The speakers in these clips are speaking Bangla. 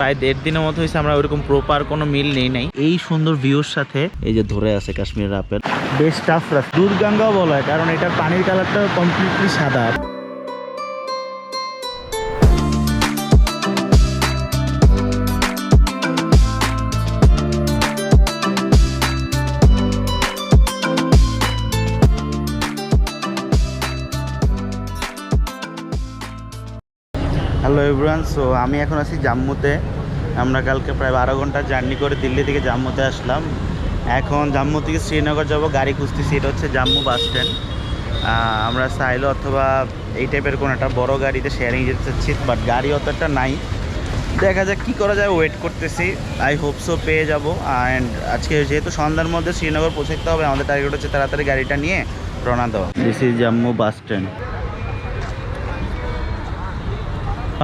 প্রায় 1.5 দিনের মতো হয়েছে আমরা ওইরকম প্রপার কোনো মিল নেই নাই। এই সুন্দর ভিউর সাথে এই যে ধরে আছে কাশ্মীরের আপেল, বেশ টাফ রাস্তা, দুধগঙ্গাও বলা হয় কারণ এটার পানির কালারটা কমপ্লিটলি সাদা। হ্যালো এভরিওয়ান, সো আমি এখন আছি জাম্মুতে। আমরা কালকে প্রায় 12 ঘন্টা জার্নি করে দিল্লি থেকে জাম্মুতে আসলাম। এখন জাম্মু থেকে শ্রীনগর যাব, গাড়ি খুঁজতেছি। এটা হচ্ছে জাম্মু বাস স্ট্যান্ড। আমরা সাইলো অথবা এই টাইপের কোনো একটা বড়ো গাড়িতে শেয়ারিং যেতে চাচ্ছি, বাট গাড়ি অতটা নাই। দেখা যাক কী করা যায়, ওয়েট করতেছি। আই হোপ সো পেয়ে যাব। অ্যান্ড আজকে যেহেতু সন্ধ্যার মধ্যে শ্রীনগর পৌঁছাতে হবে, আমাদের টার্গেট হচ্ছে তাড়াতাড়ি গাড়িটা নিয়ে রওনা দেওয়া। This is Jammu bus stand.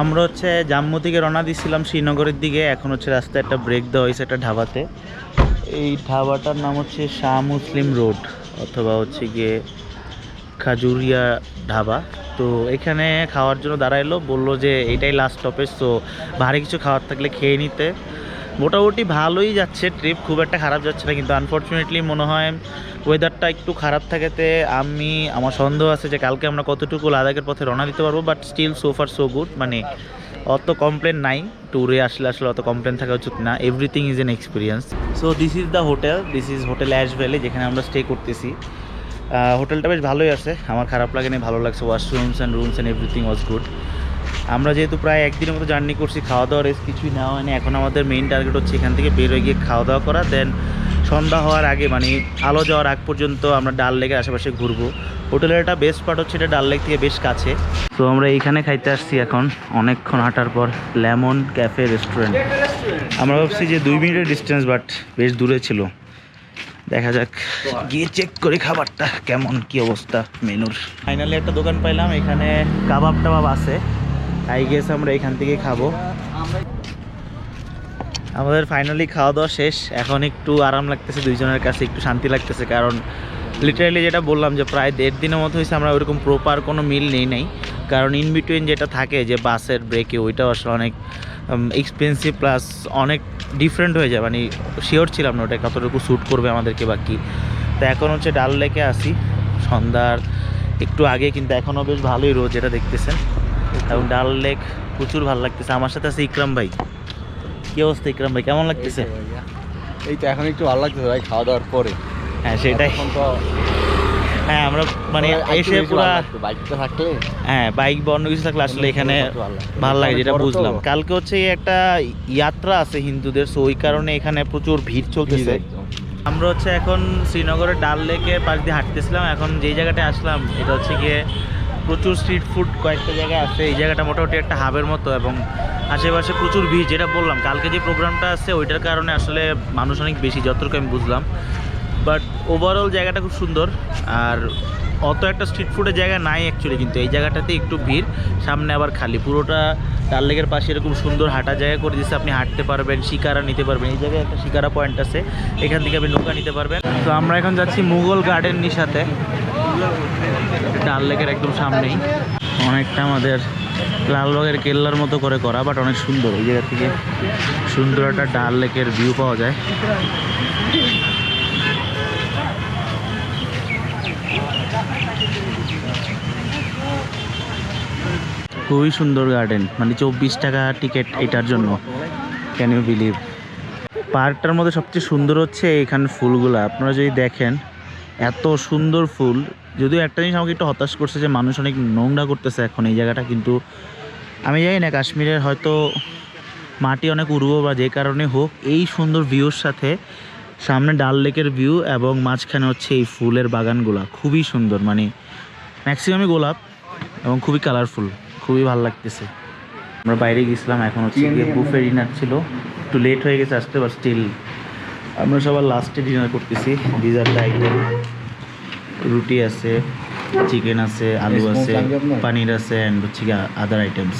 আমরা হচ্ছে জাম্মু থেকে রওনা দিচ্ছিলাম শ্রীনগরের দিকে। এখন হচ্ছে রাস্তায় একটা ব্রেক দেওয়া হয়েছে একটা ঢাবাতে। এই ঢাবাটার নাম হচ্ছে শাহ মুসলিম রোড অথবা হচ্ছে গিয়ে খাজুরিয়া ঢাবা। তো এখানে খাওয়ার জন্য দাঁড়াইলো, বললো যে এইটাই লাস্ট স্টপেজ, তো ভারী কিছু খাওয়ার থাকলে খেয়ে নিতে। মোটামুটি ভালোই যাচ্ছে ট্রিপ, খুব একটা খারাপ যাচ্ছে না, কিন্তু আনফর্চুনেটলি মনে হয় ওয়েদারটা একটু খারাপ থাকাতে আমার সন্দেহ আছে যে কালকে আমরা কতটুকু লাদাখের পথে রওনা দিতে পারবো। But still so far so good, মানে অত কমপ্লেন নাই। ট্যুরে আসলে অত কমপ্লেন থাকা উচিত না, everything is an experience. So this is the hotel, this is hotel ash valley, যেখানে আমরা স্টে করতেছি। হোটেলটা বেশ ভালোই আছে, আমার খারাপ লাগেনি, ভালো লাগছে। Washrooms and rooms and everything was good. আমরা যেহেতু প্রায় একদিনের মতো জার্নি করছি, খাওয়া দাওয়া রেস্ট কিছুই নেওয়া হয়নি। এখন আমাদের মেইন টার্গেট হচ্ছে এখান থেকে বের হয়ে গিয়ে খাওয়া দাওয়া করা, দেন সন্ধ্যা হওয়ার আগে মানে আলো যাওয়ার আগ পর্যন্ত আমরা ডাল লেকের আশেপাশে ঘুরবো। হোটেলের একটা বেস্ট পার্ট হচ্ছে এটা ডাল লেক থেকে বেশ কাছে। তো আমরা এইখানে খাইতে আসছি এখন অনেকক্ষণ হাঁটার পর, লেমন ক্যাফে রেস্টুরেন্ট। আমরা ভাবছি যে 2 মিনিটের ডিস্টেন্স, বাট বেশ দূরে ছিল। দেখা যাক, গিয়ে চেক করি খাবারটা কেমন, কি অবস্থা মেনুর। ফাইনালি একটা দোকান পাইলাম, এখানে কাবাব টাবাব আছে। আই গেস আমরা এখান থেকেই খাবো। আমাদের ফাইনালি খাওয়া দাওয়া শেষ, এখন একটু আরাম লাগতেছে, দুইজনের কাছে একটু শান্তি লাগতেছে। কারণ লিটারালি যেটা বললাম যে প্রায় 1.5 দিনের মতো হয়েছে আমরা ওইরকম প্রপার কোনো মিল নেই নাই। কারণ ইন বিটুইন যেটা থাকে যে বাসের ব্রেকে, ওইটাও আসলে অনেক এক্সপেন্সিভ, প্লাস অনেক ডিফারেন্ট হয়ে যায়। মানে শিওর ছিলাম না ওটা কতটুকু শ্যুট করবে আমাদেরকে বা কী। তো এখন হচ্ছে ডাল লেকে আসি সন্ধ্যার একটু আগে, কিন্তু এখনও বেশ ভালোই রোদ যেটা দেখতেছেন, এবং ডাল লেক প্রচুর ভালো লাগতেছে। আমার সাথে আছে ইকরাম ভাই। কি অবস্থা ইকরাম ভাই, কেমন লাগতেছে? এই তো এখন একটু ভালো লাগতেছে ভাই, খাওয়া দাওয়ার পরে। হ্যাঁ সেটাই, হ্যাঁ আমরা মানে এসে পুরো বাইকটা থাকলে, হ্যাঁ বাইক বা অন্য কিছু থাকলে আসলে এখানে ভালো লাগে, যেটা বুঝলাম। কালকে হচ্ছে একটা যাত্রা আছে হিন্দুদের, সো ওই কারণে এখানে প্রচুর ভিড় চলতেছে। আমরা হচ্ছে এখন শ্রীনগরের ডাল লেকে পাশ দিয়ে হাঁটতেছিলাম। এখন যেই জায়গাটায় আসলাম এটা হচ্ছে গিয়ে প্রচুর স্ট্রিট ফুড কয়েকটা জায়গায় আছে। এই জায়গাটা মোটামুটি একটা হাবের মতো, এবং আশেপাশে প্রচুর ভিড়। যেটা বললাম কালকে যে প্রোগ্রামটা আছে ওইটার কারণে আসলে মানুষ অনেক বেশি, যতটুকু আমি বুঝলাম। বাট ওভারঅল জায়গাটা খুব সুন্দর, আর অত একটা স্ট্রিট ফুডের জায়গা নাই অ্যাকচুয়ালি, কিন্তু এই জায়গাটাতে একটু ভিড়, সামনে আবার খালি। পুরোটা ডাল লেকের পাশে এরকম সুন্দর হাঁটা জায়গা করে দিচ্ছে, আপনি হাঁটতে পারবেন, শিকারা নিতে পারবেন। এই জায়গায় একটা শিকারা পয়েন্ট আছে, এখান থেকে আপনি নৌকা নিতে পারবেন। তো আমরা এখন যাচ্ছি মুঘল গার্ডেন নিশাতে, ডাল লেকের একদম সামনেই। অনেকটা আমাদের লালবাগের কেল্লার মতো করে করা, বাট অনেক সুন্দর। এই জায়গা থেকে সুন্দর একটা ডাল লেকের ভিউ পাওয়া যায়। খুবই সুন্দর গার্ডেন, মানে 24 টাকা টিকিট এটার জন্য, ক্যান ইউ বিলিভ? পার্কটার মধ্যে সবচেয়ে সুন্দর হচ্ছে এখানে ফুলগুলো, আপনারা যদি দেখেন এত সুন্দর ফুল। যদিও একটা জিনিস আমাকে একটু হতাশ করছে যে মানুষ অনেক নোংরা করতেছে এখন এই জায়গাটা, কিন্তু আমি জানি না কাশ্মীরের হয়তো মাটি অনেক উর্বর বা যে কারণে হোক, এই সুন্দর ভিউর সাথে সামনে ডাল লেকের ভিউ এবং মাঝখানে হচ্ছে এই ফুলের বাগানগুলা খুবই সুন্দর, মানে ম্যাক্সিমামই গোলাপ এবং খুবই কালারফুল, খুবই ভালো লাগতেছে। আমরা বাইরে গেছিলাম, এখন হচ্ছে গিয়ে বুফে ডিনার ছিল, একটু লেট হয়ে গেছে আসতে, বাট স্টিল আমরা সবার লাস্টে ডিনার করতেছি। ডিজার্টটা একদম রুটি আছে, চিকেন আছে, আলু আছে, পানির আছে, অ্যান্ড হচ্ছে গিয়ে আদার আইটেমস।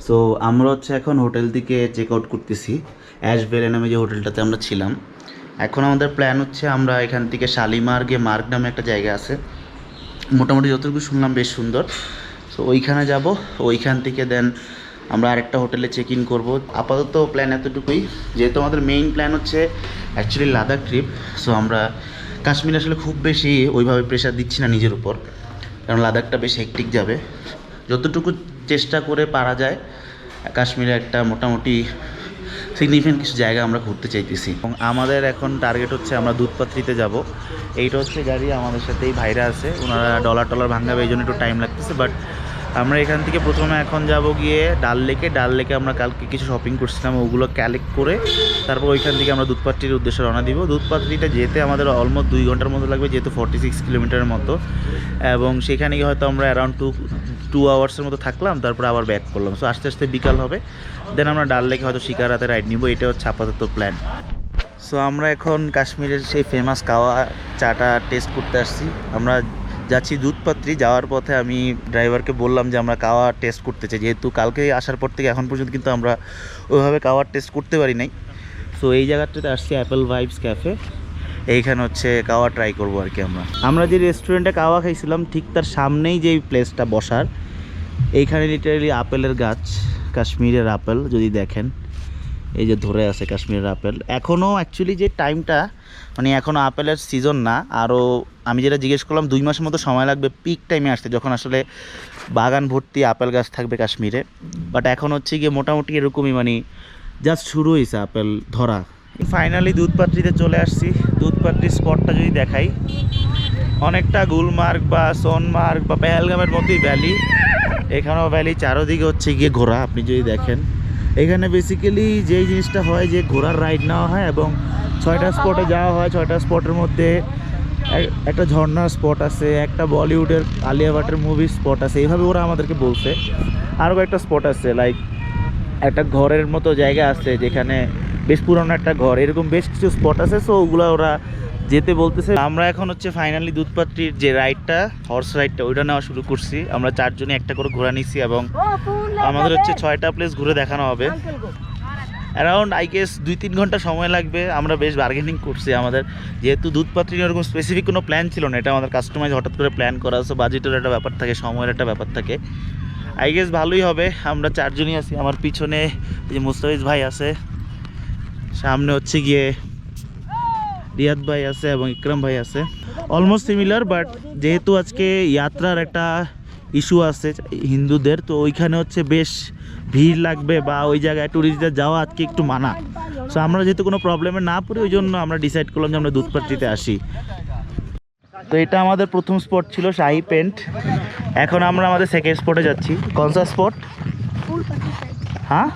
সো আমরা হচ্ছে এখন হোটেল থেকে চেক আউট করতেছি, অ্যাশ ভ্যালি নামে যে হোটেলটাতে আমরা ছিলাম। এখন আমাদের প্ল্যান হচ্ছে আমরা এখান থেকে শালিমার গিয়ে মার্গ নামে একটা জায়গা আছে, মোটামুটি যতটুকু শুনলাম বেশ সুন্দর। সো ওইখানে যাব, ওইখান থেকে দেন আমরা আরেকটা হোটেলে চেক ইন করবো। আপাতত প্ল্যান এতটুকুই, যেহেতু আমাদের মেইন প্ল্যান হচ্ছে অ্যাকচুয়ালি লাদাখ ট্রিপ। সো আমরা কাশ্মীর আসলে খুব বেশি ওইভাবে প্রেশার দিচ্ছি না নিজের উপর, কারণ লাদাখটা বেশ হেক্টিক যাবে। যতটুকু চেষ্টা করে পারা যায় কাশ্মীরে একটা মোটামুটি সিগনিফিকেন্ট কিছু জায়গা আমরা ঘুরতে চাইতেছি। এবং আমাদের এখন টার্গেট হচ্ছে আমরা দুধপাত্রিতে যাব। এইটা হচ্ছে গাড়ি, আমাদের সাথে এই ভাইরা আছে, ওনারা ডলার ভাঙাবে, এই জন্য একটু টাইম লাগতেছে। বাট আমরা এখান থেকে প্রথমে এখন যাব গিয়ে ডাল লেকে আমরা কালকে কিছু শপিং করছিলাম, ওগুলো কালেক্ট করে তারপর ওইখান থেকে আমরা দুধপাত্রির উদ্দেশ্যে রওনা দিব। দুধপাত্রিতে যেতে আমাদের অলমোস্ট 2 ঘন্টার মতো লাগবে, যেহেতু 46 কিলোমিটারের মতো। এবং সেখানে গিয়ে হয়তো আমরা অ্যারাউন্ড 2 আওয়ার্সের মতো থাকলাম, তারপর আবার ব্যাক করলাম। সো আস্তে আস্তে বিকাল হবে, দেন আমরা ডাল লেকে হয়তো শিকারাতে রাইড নিব। এটা হচ্ছে আপাতত প্ল্যান। সো আমরা এখন কাশ্মীরের সেই ফেমাস কাওয়া চাটা টেস্ট করতে আসছি। আমরা যাচ্ছি দুধপাত্রি, যাওয়ার পথে আমি ড্রাইভারকে বললাম যে আমরা কাওয়া টেস্ট করতে চাই, যেহেতু কালকে আসার পর থেকে এখন পর্যন্ত কিন্তু আমরা ওইভাবে কাওয়ার টেস্ট করতে পারি নাই। সো এই জায়গাটাতে আসছি অ্যাপেল ভাইবস ক্যাফে, এইখানে হচ্ছে কাওয়া ট্রাই করবো আর কি। আমরা যে রেস্টুরেন্টে কাওয়া খাইছিলাম ঠিক তার সামনেই যেই প্লেসটা বসার, এইখানে লিটারালি আপেলের গাছ, কাশ্মীরের আপেল যদি দেখেন, এই যে ধরে আছে কাশ্মীরের আপেল। এখনও অ্যাকচুয়ালি যে টাইমটা, মানে এখনও আপেলের সিজন না, আরও আমি যেটা জিজ্ঞেস করলাম 2 মাসের মতো সময় লাগবে পিক টাইমে আসতে, যখন আসলে বাগান ভর্তি আপেল গাছ থাকবে কাশ্মীরে। বাট এখন হচ্ছে গিয়ে মোটামুটি এরকমই, মানে জাস্ট শুরু হয়েছে আপেল ধরা। ফাইনালি দুধপাত্রিতে চলে আসছি। দুধপাত্রির স্পটটা যদি দেখাই, অনেকটা গুলমার্গ বা সোনমার্গ বা পেহেলগামের মতোই ভ্যালি। এখানেও ভ্যালি, চারোদিকে হচ্ছে গিয়ে ঘোরা। আপনি যদি দেখেন এখানে বেসিক্যালি যেই জিনিসটা হয় যে ঘোড়ার রাইড নেওয়া হয় এবং 6টা স্পটে যাওয়া হয়। 6টা স্পটের মধ্যে একটা ঝর্ণার স্পট আছে, একটা বলিউডের আলিয়া ভাটের মুভির স্পট আছে, এইভাবে ওরা আমাদেরকে বলছে। আরও কয়েকটা স্পট আছে, লাইক একটা ঘরের মতো জায়গা আছে যেখানে বেশ পুরনো একটা ঘর, এরকম বেশ কিছু স্পট আছে। সো ওগুলো ওরা যেতে বলতেছে। আমরা এখন হচ্ছে ফাইনালি দুধপাত্রির যে রাইডটা, হর্স রাইডটা, ওইটা নেওয়া শুরু করছি। আমরা 4 জনে একটা করে ঘোরা নিচ্ছি এবং আমাদের হচ্ছে 6টা প্লেস ঘুরে দেখানো হবে। অ্যারাউন্ড আই গেস 2-3 ঘন্টা সময় লাগবে। আমরা বেশ বার্গেনিং করছি, আমাদের যেহেতু দুধপাত্রি এরকম স্পেসিফিক কোনো প্ল্যান ছিল না, এটা আমাদের কাস্টমাইজ হঠাৎ করে প্ল্যান করা। সো বাজেটের একটা ব্যাপার থাকে, সময়ের একটা ব্যাপার থাকে। আই গেস ভালোই হবে। আমরা 4 জনই আছি। আমার পিছনে যে মুস্তাফিজ ভাই আছে, সামনে হচ্ছে গিয়ে রিয়াদ ভাই আছে এবং ইকরাম ভাই আছে। অলমোস্ট সিমিলার, বাট যেহেতু আজকে যাত্রার একটা ইস্যু আছে হিন্দুদের, তো ওইখানে হচ্ছে বেশ ভিড় লাগবে বা ওই জায়গায় ট্যুরিস্টদের যাওয়া আজকে একটু মানা। সো আমরা যেহেতু কোনো প্রবলেমে না পড়ি, ওই জন্য আমরা ডিসাইড করলাম যে আমরা দুধপাত্রিতে আসি। তো এটা আমাদের প্রথম স্পট ছিল শাহি পেন্ট। এখন আমরা আমাদের সেকেন্ড স্পটে যাচ্ছি। কনসা স্পট? হ্যাঁ,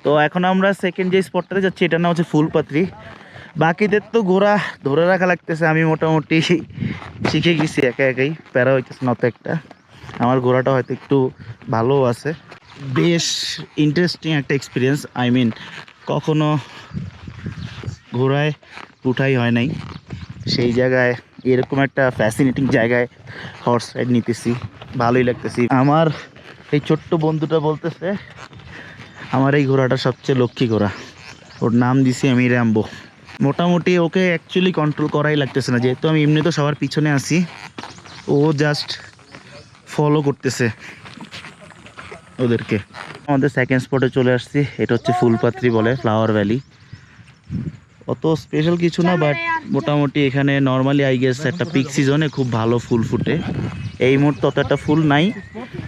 তো এখন আমরা সেকেন্ড যে স্পটটাতে যাচ্ছি এটার নাম হচ্ছে ফুলপাত্রি। বাকিদের তো ঘোরা ধরে রাখা লাগতেছে, আমি মোটামুটি শিখে গেছি একাই, প্যারা হইতেছে না তো একটা। আমার ঘোরাটা হয়তো একটু ভালো আছে, বেশ ইন্টারেস্টিং একটা এক্সপিরিয়েন্স। আই মিন কখনো ঘোড়ায় উঠাই হয় নাই, সেই জায়গায় এরকম একটা ফ্যাসিনেটিং জায়গায় হর্স রাইড নিতেছি, ভালোই লাগতেছি। আমার এই ছোট্ট বন্ধুটা বলতেছে আমার এই ঘোড়াটা সবচেয়ে লক্ষ্মী ঘোড়া, ওর নাম দিছি আমি র্যাম্বো। মোটামুটি ওকে অ্যাকচুয়ালি কন্ট্রোল করাই লাগতেছে না, যেহেতু আমি এমনি তো সবার পিছনে আছি, ও জাস্ট ফলো করতেছে ওদেরকে। আমাদের সেকেন্ড স্পটে চলে আসছি, এটা হচ্ছে ফুলপাত্রি বলে, ফ্লাওয়ার ভ্যালি। অত স্পেশাল কিছু না, বাট মোটামুটি এখানে নর্মালি আই গেস একটা পিক সিজনে খুব ভালো ফুল ফুটে। এই মুহূর্তে অত একটা ফুল নাই,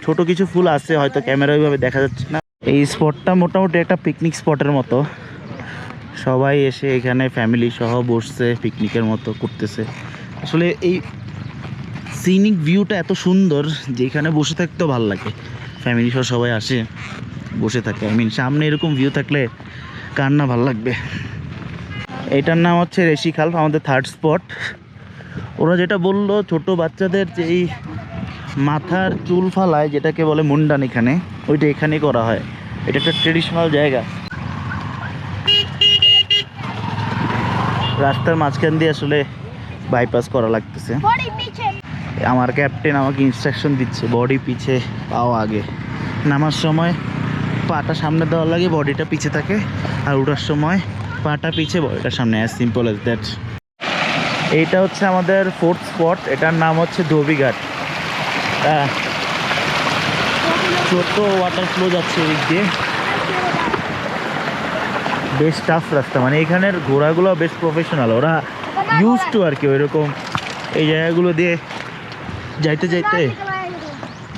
ছোট কিছু ফুল আছে, হয়তো ক্যামেরা ওইভাবে দেখা যাচ্ছে না। এই স্পটটা মোটামুটি একটা পিকনিক স্পটের মতো, সবাই এসে এখানে ফ্যামিলি সহ বসছে, পিকনিকের মতো করতেছে। আসলে এই সিনিক ভিউটা এত সুন্দর যে এখানে বসে থাকতেও ভালো লাগে, ফ্যামিলি সহ সবাই আসে বসে থাকে। আই মিন সামনে এরকম ভিউ থাকলে কার না ভালো লাগবে। এটার নাম হচ্ছে রেশিখাল, আমাদের থার্ড স্পট। ওরা যেটা বললো ছোট বাচ্চাদের যে এই মাথার চুল ফালায় যেটাকে বলে মুন্ডান, এখানে ওইটা এখানেই করা হয়। এটা একটা ট্রেডিশনাল জায়গা। রাস্তার মাঝখান দিয়ে আসলে বাইপাস করা লাগতেছে। আমার ক্যাপ্টেন আমাকে ইনস্ট্রাকশন দিচ্ছে বডি পিছে পাও আগে। নামার সময় পাটা সামনে দেওয়ার লাগে, বডিটা পিছে থাকে, আর ওঠার সময় পাটা পিছে বডিটা সামনে, অ্যাজ সিম্পল অ্যাজ দ্যাট। এইটা হচ্ছে আমাদের ফোর্থ স্পট, এটার নাম হচ্ছে ধোবিঘাট। ছোট ওয়াটার ফ্লো যাচ্ছে এদিক দিয়ে, বেশ টাফ রাস্তা, মানে এখানের ঘোড়াগুলো বেশ প্রফেশনাল, ওরা ইউজ টু আর কি ওইরকম এই জায়গাগুলো দিয়ে যাইতে যাইতে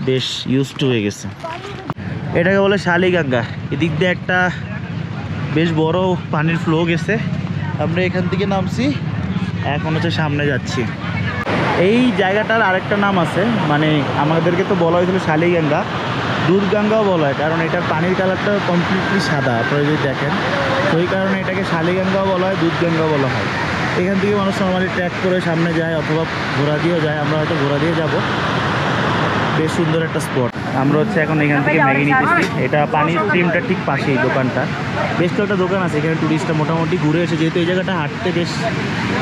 বেশ ইউজ টু হয়ে গেছে। এটাকে বলে শালিগঙ্গা। এদিক দিয়ে একটা বেশ বড় পানির ফ্লো গেছে, আমরা এখান থেকে নামছি, এখন হচ্ছে সামনে যাচ্ছি। এই জায়গাটার আরেকটা নাম আছে, মানে আমাদেরকে তো বলা হয়েছিল শালিগঙ্গা, দুধগঙ্গাও বলা হয়, কারণ এটার পানির কালারটা কমপ্লিটলি সাদা, আপনারা যদি দেখেন, তো এই কারণে এটাকে শালিগঙ্গাও বলা হয়, দুধগঙ্গাও বলা হয়। এখান থেকে মানুষ নর্মালি ট্র্যাক করে সামনে যায় অথবা ঘোড়া দিয়েও যায়, আমরা হয়তো ঘোড়া দিয়ে যাব। বেশ সুন্দর একটা স্পট। আমরা হচ্ছে এখন এখান থেকে ম্যাগি নিতেছি, এটা পানির স্ট্রিমটা ঠিক পাশেই দোকানটা, বেশ কয়েকটা দোকান আছে এখানে। টুরিস্টরা মোটামুটি ঘুরে এসে, যেহেতু এই জায়গাটা হাঁটতে বেশ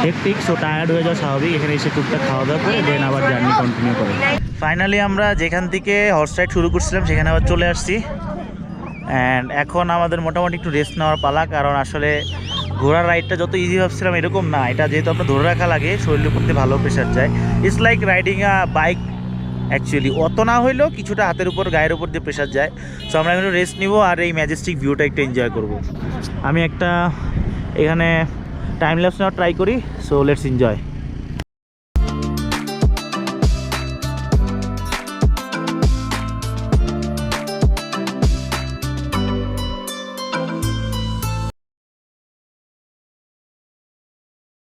হেকটিক, সো টায়ার্ড হয়ে যাওয়া স্বাভাবিক, এখানে এসে টুকটাক খাওয়া দাওয়া করে দেন আবার জার্নি কন্টিনিউ করে। ফাইনালি আমরা যেখান থেকে হর্স রাইড শুরু করছিলাম সেখানে আবার চলে আসছি, অ্যান্ড এখন আমাদের মোটামুটি একটু রেস্ট নেওয়ার পালা, কারণ আসলে ঘোড়ার রাইডটা যত ইজি ভাবছিলাম এরকম না, এটা যেহেতু আপনার ধরে রাখা লাগে, শরীরের প্রতি ভালো প্রেশার যায়। It's like riding a bike actually, অত না হইলেও কিছুটা হাতের উপর গায়ের উপর দিয়ে প্রেশার যায়। সো আমরা একটু রেস্ট নিব আর এই ম্যাজেস্টিক ভিউটা একটু এনজয় করব। আমি একটা এখানে টাইম ল্যাপস নেওয়ার ট্রাই করি, সো লেটস এনজয়।